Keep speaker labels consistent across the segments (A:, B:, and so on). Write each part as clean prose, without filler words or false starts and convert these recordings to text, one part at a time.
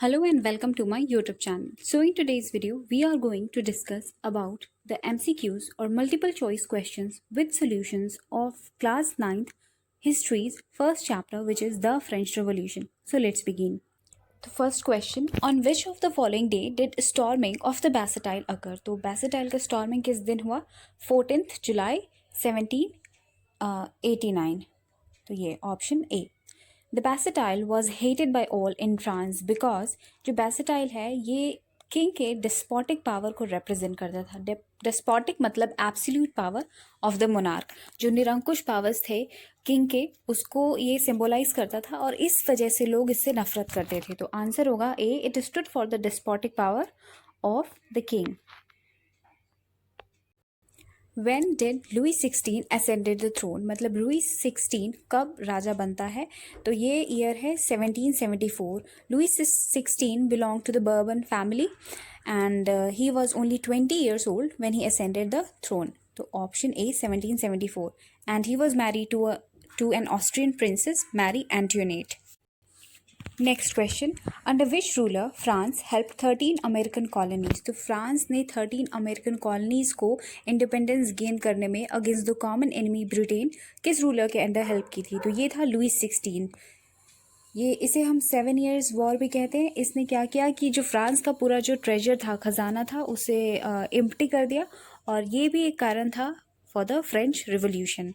A: Hello and welcome to my YouTube channel. So in today's video, we are going to discuss about the MCQs or multiple choice questions with solutions of class 9th history's first chapter, which is the French Revolution. So let's begin. The first question, on which of the following day did storming of the Bastille occur? तो Bastille का storming किस दिन हुआ? 14th July 1789. तो ये option A. The Bastille was hated by all in France because जो Bastille है ये किंग के डिस्पोटिक पावर को रिप्रेजेंट करता था. डिस्पोटिक मतलब absolute power of the monarch, जो निरंकुश पावर्स थे किंग के, उसको ये सिंबलाइज करता था और इस वजह से लोग इससे नफरत करते थे. तो आंसर होगा A, it stood for the despotic power of the king. When did Louis XVI ascended the throne? मतलब Louis XVI कब राजा बनता है? तो ये ईयर है 1774. Louis XVI belonged to the Bourbon family and he was only 20 years old when he ascended the throne. तो option A 1774, and he was married to an Austrian princess, Marie Antoinette. Next question, under which ruler France help 13 American colonies? तो France ने 13 American colonies को independence gain करने में against the common enemy Britain किस ruler के under help की थी? तो ये था लुईस 16. ये इसे हम 7 years वॉर भी कहते हैं. इसने क्या किया कि जो फ्रांस का पूरा जो ट्रेजर था, खजाना था, उसे एम्प्टी कर दिया और ये भी एक कारण था for the French revolution.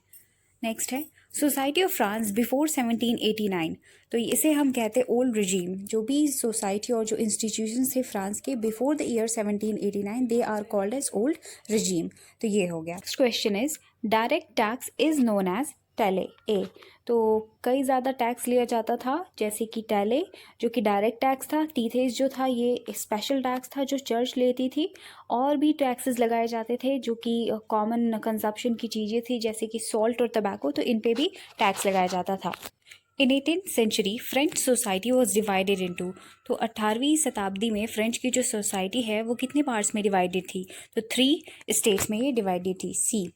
A: Next है सोसाइटी ऑफ फ्रांस बिफोर 1789. तो इसे हम कहते हैं ओल्ड रिजीम. जो भी सोसाइटी और जो इंस्टीट्यूशंस थे फ्रांस के before the year 1789, they are called as old regime. तो ये हो गया. Next question is direct tax is known as taille. A, तो कई ज़्यादा टैक्स लिया जाता था, जैसे कि टैले जो कि डायरेक्ट टैक्स था, टीथेस जो था ये स्पेशल टैक्स था जो चर्च लेती थी, और भी टैक्सेस लगाए जाते थे जो कि कॉमन कंजप्शन की चीज़ें थी जैसे कि सॉल्ट और टबैको, तो इन पे भी टैक्स लगाया जाता था. In 18th century French society was divided into. तो 18वीं शताब्दी में फ्रेंच की जो सोसाइटी है वो कितने पार्ट्स में डिवाइडेड थी? तो 3 स्टेट्स में ये डिवाइडेड थी. सी.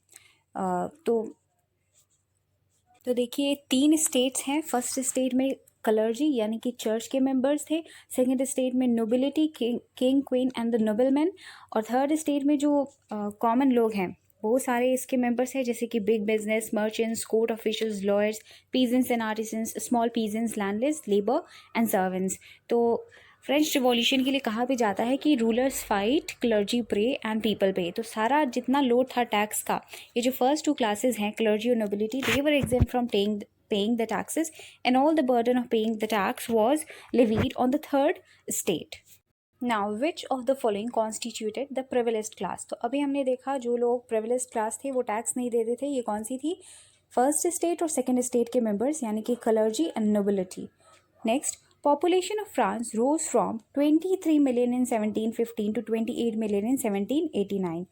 A: तो देखिए 3 स्टेट्स हैं. फर्स्ट स्टेट में क्लर्जी यानी कि चर्च के मेंबर्स थे, सेकंड स्टेट में nobility, king queen and the nobleman, और थर्ड स्टेट में जो कॉमन लोग हैं वो सारे इसके मेंबर्स हैं, जैसे कि big business, merchants, court officials, lawyers, peasants and artisans, small peasants, landless, labour and servants. तो फ्रेंच रिवॉल्यूशन के लिए कहा भी जाता है कि rulers fight, clergy pray and people pay. तो सारा जितना लोड था टैक्स का, ये जो फर्स्ट 2 क्लासेस हैं क्लर्जी और nobility, they were exempt from paying the taxes, and all the burden of paying the tax was levied on the third state. Now, which of the following constituted the privileged class? तो अभी हमने देखा जो लोग privileged class थे वो tax नहीं देते थे. ये कौन सी थी? फर्स्ट स्टेट और सेकेंड स्टेट के मेंबर्स यानी कि clergy and nobility. Next, population of France rose from 23 million in 1715 to 28 million in 1789.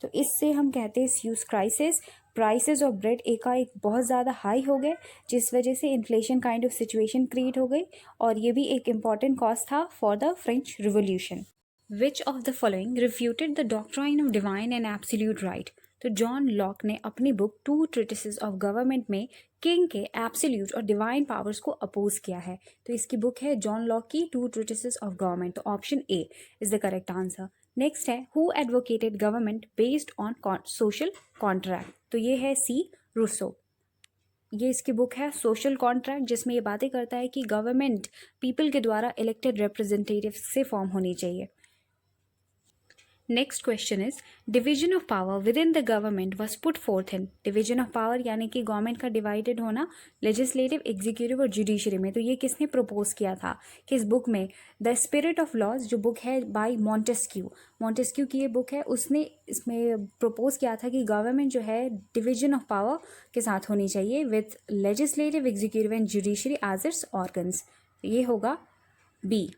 A: तो इससे हम कहते हैं huge crisis. Prices of bread एकाएक बहुत ज़्यादा हाई हो गए, जिस वजह से inflation kind of situation create हो गई, और ये भी एक इम्पॉर्टेंट कॉज था for the French revolution. Which of the following refuted the doctrine of divine and absolute right? तो जॉन लॉक ने अपनी बुक 2 ट्रीटिसेस ऑफ गवर्नमेंट में किंग के एब्सोल्यूट और डिवाइन पावर्स को अपोज किया है. तो इसकी बुक है जॉन लॉक की 2 ट्रीटिसेस ऑफ गवर्नमेंट. तो option A is the correct answer. Next है who advocated government based on social contract? तो ये है सी, रूसो. ये इसकी बुक है सोशल कॉन्ट्रैक्ट, जिसमें ये बातें करता है कि गवर्नमेंट पीपल के द्वारा इलेक्टेड रिप्रेजेंटेटिव से फॉर्म होनी चाहिए. Next question is division of power with in the government was put fourth in. Division of power यानी कि गवर्नमेंट का डिवाइडेड होना लेजिस्लेटिव, एग्जीक्यूटिव और जुडिशरी में. तो ये किसने प्रपोज किया था? किस बुक में? द स्पिरिट ऑफ लॉज जो बुक है बाय मॉन्टेस्क्यू की ये बुक है. उसने इसमें प्रपोज किया था कि गवर्नमेंट जो है डिवीजन ऑफ पावर के साथ होनी चाहिए with legislative, executive and judiciary as its organs. ये होगा बी.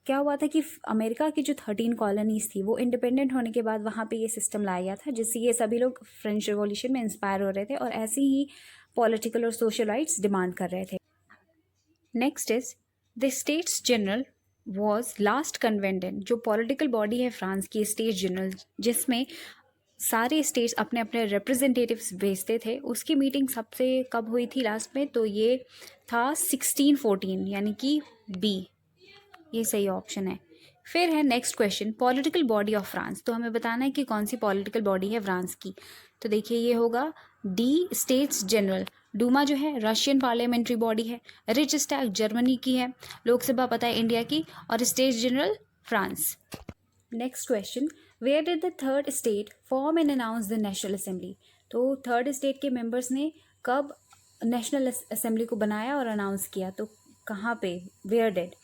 A: क्या हुआ था कि अमेरिका की जो 13 कॉलोनीज थी वो इंडिपेंडेंट होने के बाद वहाँ पे ये सिस्टम लाया गया था, जिससे ये सभी लोग फ्रेंच रिवॉल्यूशन में इंस्पायर हो रहे थे और ऐसे ही पॉलिटिकल और सोशल राइट्स डिमांड कर रहे थे. Next is the States General was last convened. जो पॉलिटिकल बॉडी है फ्रांस की, स्टेट्स जनरल, जिसमें सारे स्टेट्स अपने अपने रिप्रेजेंटेटिव्स भेजते थे, उसकी मीटिंग सबसे कब हुई थी लास्ट में? तो ये था 1614 यानी कि बी. ये सही ऑप्शन है। फिर है next question, political body of France. तो हमें बताना है कि कौन सी पॉलिटिकल बॉडी है फ्रांस की। तो देखिए ये होगा डी स्टेट्स जनरल। डूमा जो है रशियन पार्लियामेंट्री बॉडी है। रिचस्टैग जर्मनी की है। लोकसभा पता है इंडिया की। और states general France. Next question, where did the third state form and announce the national assembly. तो थर्ड स्टेट के मेंबर्स ने कब नेशनल असेंबली को बनाया और अनाउंस किया, तो कहाँ पे, वेयर डिड।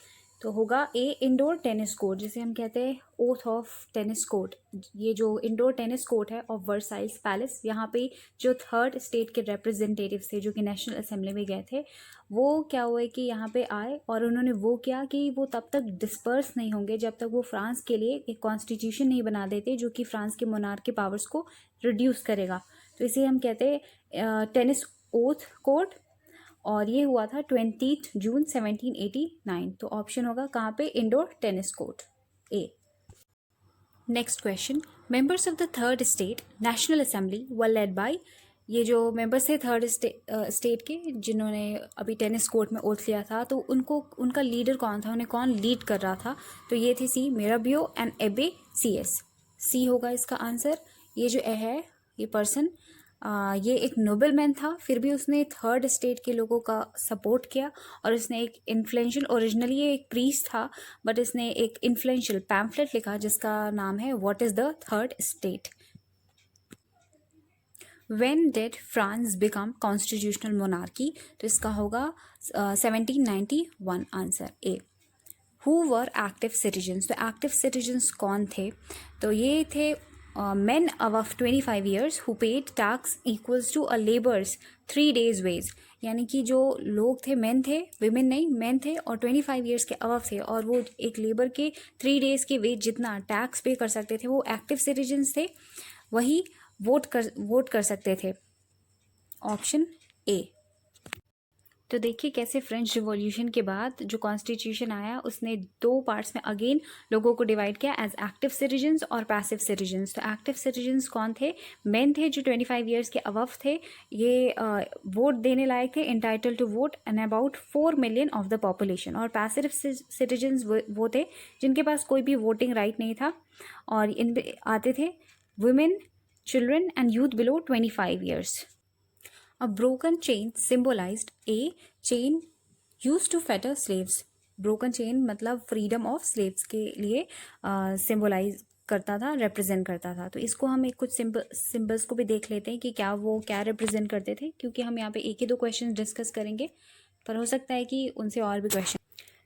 A: तो होगा ए इंडोर टेनिस कोर्ट, जिसे हम कहते हैं ओथ ऑफ टेनिस कोर्ट। ये जो इंडोर टेनिस कोर्ट है ऑफ वर्साइल्स पैलेस, यहाँ पे जो थर्ड स्टेट के रिप्रेजेंटेटिव थे जो कि नेशनल असेंबली में गए थे, वो क्या हुआ है कि यहाँ पे आए और उन्होंने वो किया कि वो तब तक डिस्पर्स नहीं होंगे जब तक वो फ्रांस के लिए एक कॉन्स्टिट्यूशन नहीं बना देते जो कि फ्रांस के मोनार्क के पावर्स को रिड्यूस करेगा। तो इसे हम कहते हैं टेनिस ओथ कोर्ट। और ये हुआ था 20 जून 1789। तो ऑप्शन होगा कहाँ पे, indoor tennis court, A. Next question, members of the third state national assembly were led by. ये जो मेंबर्स थे थर्ड स्टेट के जिन्होंने अभी टेनिस कोर्ट में ओथ लिया था, तो उनका लीडर कौन था, उन्हें कौन लीड कर रहा था। तो ये थे सी मिराबियो एंड एबे सीएस। सी होगा इसका आंसर। ये जो है ये पर्सन ये एक नोबलमैन था, फिर भी उसने थर्ड स्टेट के लोगों का सपोर्ट किया और उसने एक इन्फ्लुएंशियल, ओरिजिनली ये एक प्रीस्ट था बट इसने एक इन्फ्लुएंशियल पैम्फलेट लिखा जिसका नाम है what is the third state. When did France become constitutional monarchy. तो इसका होगा 1791, answer A. Who were active citizens. तो एक्टिव सिटीजन्स कौन थे, तो ये थे men above 25 years who paid tax equals to a labor's 3 days wage। यानी कि जो लोग थे, मेन थे, विमेन नहीं, मेन थे और 25 ईयर्स के अबव थे और वो एक लेबर के 3 डेज के वेज जितना टैक्स पे कर सकते थे, वो एक्टिव सिटीजन्स थे, वही वोट कर सकते थे। Option A. तो देखिए कैसे फ्रेंच रिवॉल्यूशन के बाद जो कॉन्स्टिट्यूशन आया उसने 2 पार्ट्स में अगेन लोगों को डिवाइड किया एज एक्टिव सिटीजन्स और पैसिव सिटीजन्स। तो एक्टिव सिटीजन्स कौन थे, मेन थे जो 25 ईयर्स के अबव थे, ये वोट देने लायक थे, entitled to vote and about 4 million of the population. और पैसिव सिटीजन्स वो थे जिनके पास कोई भी वोटिंग राइट नहीं था और इन आते थे women, children and youth below 25 years. A broken chain symbolized a chain used to fetter slaves। broken chain मतलब freedom of slaves के लिए symbolize करता था, represent करता था। तो इसको हम एक कुछ symbols को भी देख लेते हैं कि वो क्या represent करते थे, क्योंकि हम यहाँ पे एक ही 2 क्वेश्चन डिस्कस करेंगे पर हो सकता है कि उनसे और भी क्वेश्चन।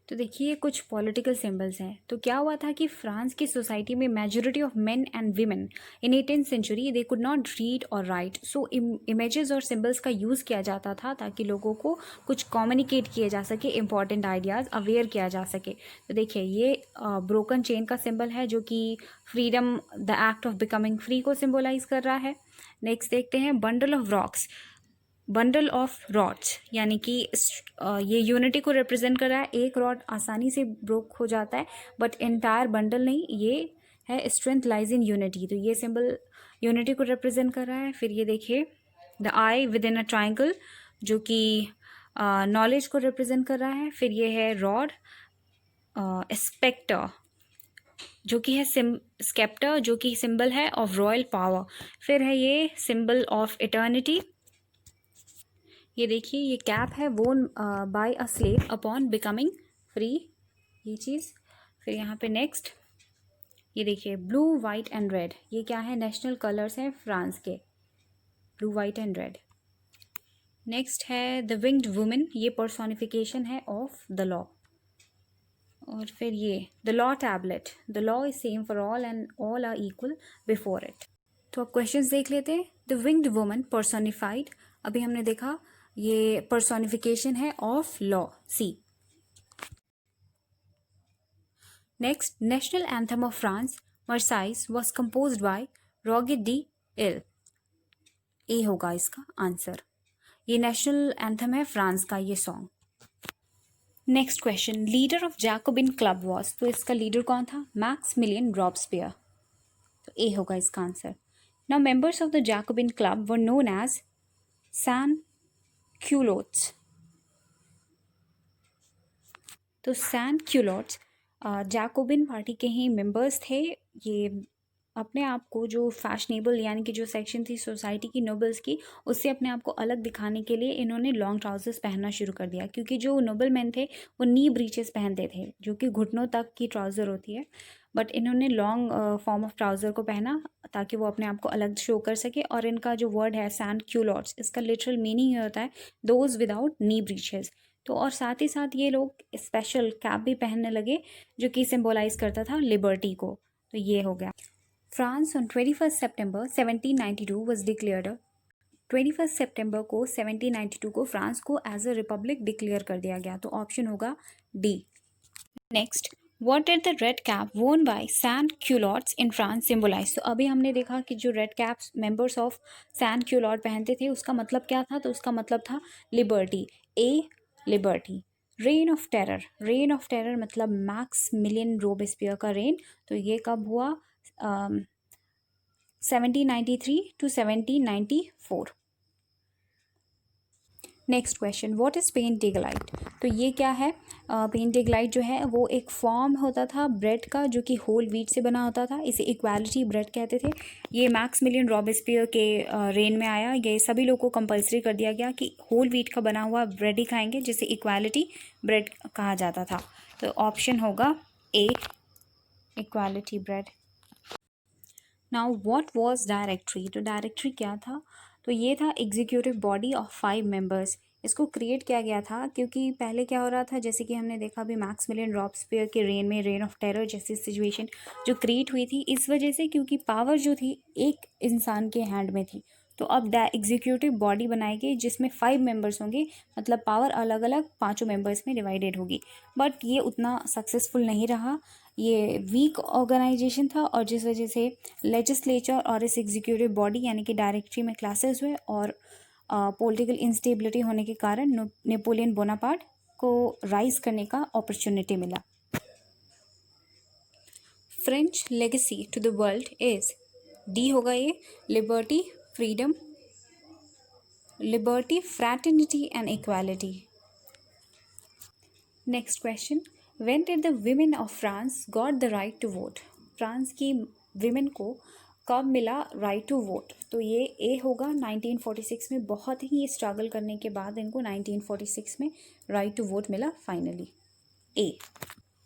A: तो देखिए कुछ पॉलिटिकल सिंबल्स हैं। तो क्या हुआ था कि फ्रांस की सोसाइटी में majority of men and women in 18th century they could not read और राइट, सो इमेजेस और सिंबल्स का यूज़ किया जाता था ताकि लोगों को कुछ कम्युनिकेट किए जा सके, इंपॉर्टेंट आइडियाज़ अवेयर किया जा सके। तो देखिए ये ब्रोकन चेन का सिंबल है जो कि freedom, the act of becoming free को सिम्बोलाइज कर रहा है। नेक्स्ट देखते हैं bundle of rocks, bundle of rods, यानी कि ये यूनिटी को रिप्रेजेंट कर रहा है। एक रॉड आसानी से ब्रोक हो जाता है बट एंटायर बंडल नहीं, ये है स्ट्रेंथ लाइज इन यूनिटी। तो ये सिंबल यूनिटी को रिप्रेजेंट कर रहा है। फिर ये देखिए the I with in a triangle जो कि नॉलेज को रिप्रेजेंट कर रहा है। फिर ये है रॉड, स्पेक्टर जो कि है स्केप्टर जो कि सिंबल है ऑफ रॉयल पावर। फिर है ये सिंबल ऑफ इटर्निटी, ये देखिए ये कैप है won by a slave upon becoming free, ये चीज़। फिर यहाँ पे नेक्स्ट ये देखिए ब्लू वाइट एंड रेड, ये क्या है, नेशनल कलर्स हैं फ्रांस के, blue white and red. Next है द विंग्ड वुमेन, ये पर्सोनिफिकेशन है ऑफ द लॉ। और फिर ये the law tablet, the law is same for all and all are equal before it. तो अब क्वेश्चंस देख लेते हैं। द विंग्ड वुमन पर्सोनिफाइड, अभी हमने देखा ये पर्सोनिफिकेशन है of law, C. Next national anthem of France Marseillaise was composed by Rouget de इल, ए होगा इसका आंसर। ये नेशनल एंथम है फ्रांस का ये song. Next question, leader of Jacobin club was, तो इसका लीडर कौन था, मैक्सिमिलियन रॉब्सपियर, तो ए होगा इसका answer. Now members of the Jacobin club were known as sans culottes, तो सैन क्यूलोट्स जैकोबिन पार्टी के ही मेंबर्स थे। ये अपने आप को जो फैशनेबल यानी कि जो सेक्शन थी सोसाइटी की नोबल्स की, उससे अपने आप को अलग दिखाने के लिए इन्होंने लॉन्ग ट्राउजर्स पहनना शुरू कर दिया, क्योंकि जो नोबल मैन थे वो नी ब्रीचेस पहनते थे जो कि घुटनों तक की ट्राउज़र होती है, बट इन्होंने लॉन्ग फॉर्म ऑफ ट्राउज़र को पहना ताकि वो अपने आप को अलग शो कर सके। और इनका जो वर्ड है सैंड क्यूलॉट्स, इसका लिटरल मीनिंग ये होता है दोज विदाउट नी ब्रीचेस। तो और साथ ही साथ ये लोग स्पेशल कैप भी पहनने लगे जो कि सिंबलाइज करता था लिबर्टी को। तो ये हो गया। France on 21 September 1792 was declared. 21 सितंबर को 1792 को फ्रांस को एज अ रिपब्लिक डिक्लेयर कर दिया गया। तो ऑप्शन होगा D. Next, what did the red cap worn by sans culottes in France symbolise. तो अभी हमने देखा कि जो red caps members of sans culotte पहनते थे उसका मतलब क्या था, तो उसका मतलब था liberty. A, liberty. Rain of terror, rain of terror मतलब मैक्सिमिलियन रोबेस्पियर का रेन। तो ये कब हुआ, 1793 to 1794। Next question, what is painting light. तो ये क्या है, पेंटिंग लाइट जो है वो एक फॉर्म होता था ब्रेड का जो कि होल व्हीट से बना होता था, इसे इक्वालिटी ब्रेड कहते थे। ये मैक्सिमिलियन रॉबेस्पियर के रेन में आया। ये सभी लोगों को कंपलसरी कर दिया गया कि होल व्हीट का बना हुआ ब्रेड ही खाएंगे, जिसे इक्वालिटी ब्रेड कहा जाता था। तो ऑप्शन होगा A, equality bread. Now what was directory. तो डायरेक्टरी क्या था, तो ये था एग्जीक्यूटिव बॉडी ऑफ 5 मेंबर्स। इसको क्रिएट किया गया था क्योंकि पहले क्या हो रहा था, जैसे कि हमने देखा अभी मैक्सिमिलियन रॉबेस्पियर के रेन में रेन ऑफ टेरर जैसी सिचुएशन जो क्रिएट हुई थी, इस वजह से क्योंकि पावर जो थी एक इंसान के हैंड में थी। तो अब एग्जीक्यूटिव बॉडी बनाई गई जिसमें 5 मेंबर्स होंगे, मतलब पावर अलग अलग 5 मेंबर्स में डिवाइडेड होगी। बट ये उतना सक्सेसफुल नहीं रहा, ये वीक ऑर्गेनाइजेशन था, और जिस वजह से लेजिस्लेचर और इस एग्जीक्यूटिव बॉडी यानी कि डायरेक्टरी में क्लासेस हुए, और पॉलिटिकल इंस्टेबिलिटी होने के कारण नेपोलियन बोनापार्ट को राइज करने का अपॉर्चुनिटी मिला। French legacy to the world is, D होगा ये, liberty, freedom, liberty, fraternity and equality. Next question, when did the women of France got the right to vote. France की women को कब मिला राइट टू वोट। तो ये ए होगा, 1946 में। बहुत ही स्ट्रगल करने के बाद इनको 1946 में राइट टू वोट मिला finally, A.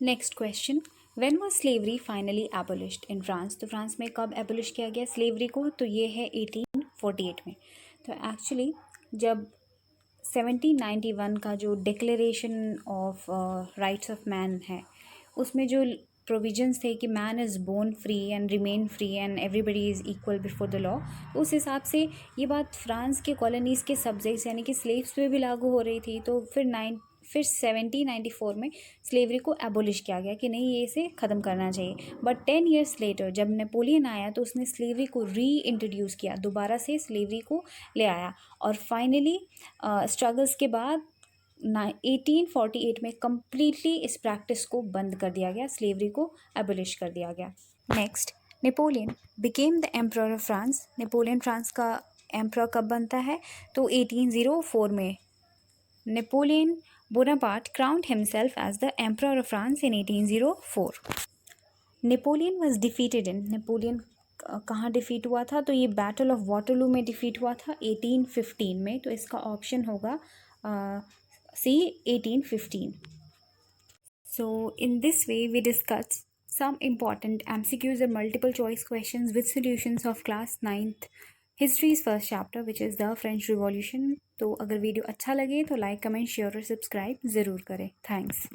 A: Next question, when was slavery finally एबोलिश्ड in France. तो फ्रांस में कब एबोलिश किया गया स्लेवरी को, तो ये है 1848 में। तो एक्चुअली जब 1791 का जो declaration of rights of man है, उसमें जो प्रोविजंस थे कि man is born free and remain free and everybody is equal before the law, तो उस हिसाब से ये बात फ्रांस के कॉलोनीज़ के सब्जेक्ट्स यानी कि स्लेव्स पे भी लागू हो रही थी। तो फिर 1794 में स्लेवरी को एबोलिश किया गया कि नहीं, ये इसे ख़त्म करना चाहिए। बट 10 ईयर्स लेटर जब नेपोलियन आया तो उसने स्लेवरी को री इंट्रोड्यूस किया, दोबारा से स्लेवरी को ले आया, और फाइनली स्ट्रगल्स के बाद 1848 में कम्प्लीटली इस प्रैक्टिस को बंद कर दिया गया, स्लेवरी को एबोलिश कर दिया गया। Next, Napoleon became the emperor of France. Napoleon France का एम्परर कब बनता है, तो 1804 में। Napoleon Bonaparte crowned himself as the emperor of France in 1804। Napoleon was defeated in, Napoleon कहाँ डिफीट हुआ था, तो ये बैटल ऑफ वाटरलू में डिफीट हुआ था 1815 में। तो इसका ऑप्शन होगा सी, 1815। So in this way we discussed some important MCQs and multiple choice questions with solutions of class 9th history's first chapter which is the French Revolution। तो अगर video अच्छा लगे तो लाइक, कमेंट, शेयर और subscribe ज़रूर करें। Thanks.